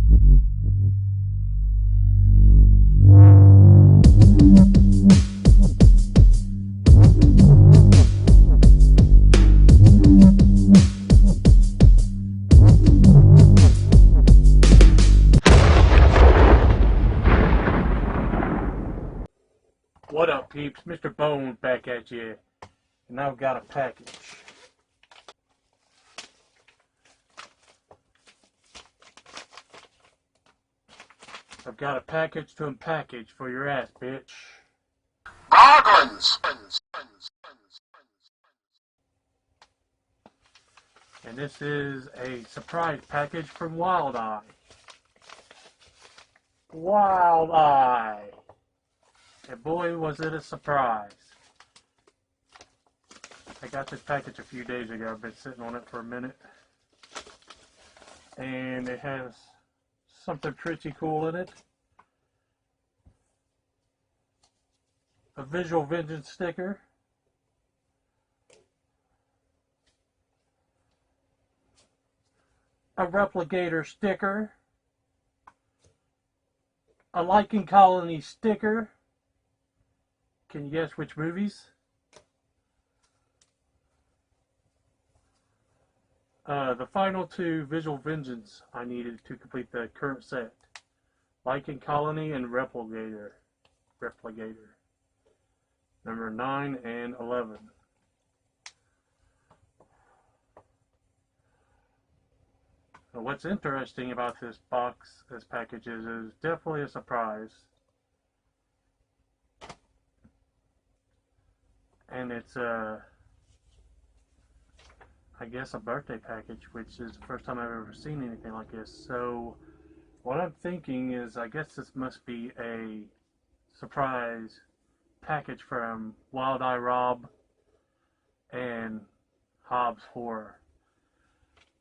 What up, peeps? Mr.Bones back at you, and I've got a package. I've got a package to unpackage for your ass, bitch. Goggins! And this is a surprise package from WildEye. WildEye! And boy, was it a surprise. I got this package a few days ago. I've been sitting on it for a minute. And it has something pretty cool in it. A Visual Vengeance sticker. A Replicator sticker. A Lichen Colony sticker. Can you guess which movies? The final two Visual Vengeance I needed to complete the current set. Lichen Colony and Replicator. Number 9 and 11. Now, what's interesting about this box, this package is definitely a surprise. And it's I guess a birthday package, which is the first time I've ever seen anything like this. So what I'm thinking is, I guess this must be a surprise package from WildEye Rob and Hobbs Horror.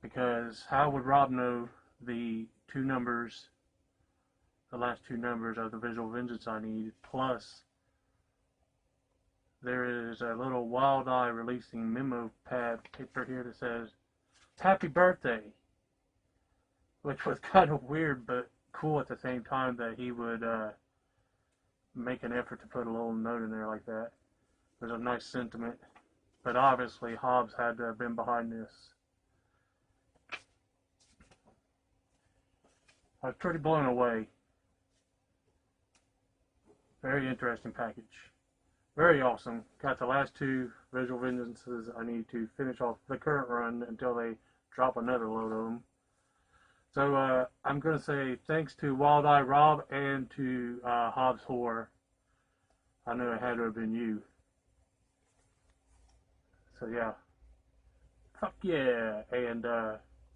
Because how would Rob know the two numbers, the last two numbers of the Visual Vengeance I need, plus there is a little WildEye Releasin memo pad paper here that says, "Happy birthday," which was kind of weird but cool at the same time that he would make an effort to put a little note in there like that. It was a nice sentiment, but obviously Hobbs had to have been behind this. I was pretty blown away. Very interesting package. Very awesome. Got the last two Visual Vengeances I need to finish off the current run until they drop another load of them. So I'm going to say thanks to WildEye Rob and to Hobbs Horror. I know it had to have been you. So yeah. Fuck yeah. And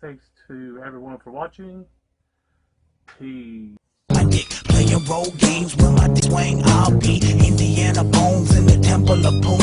thanks to everyone for watching. Peace. Playing role games with my swing, I'll be Indiana Bones in the temple of Bones.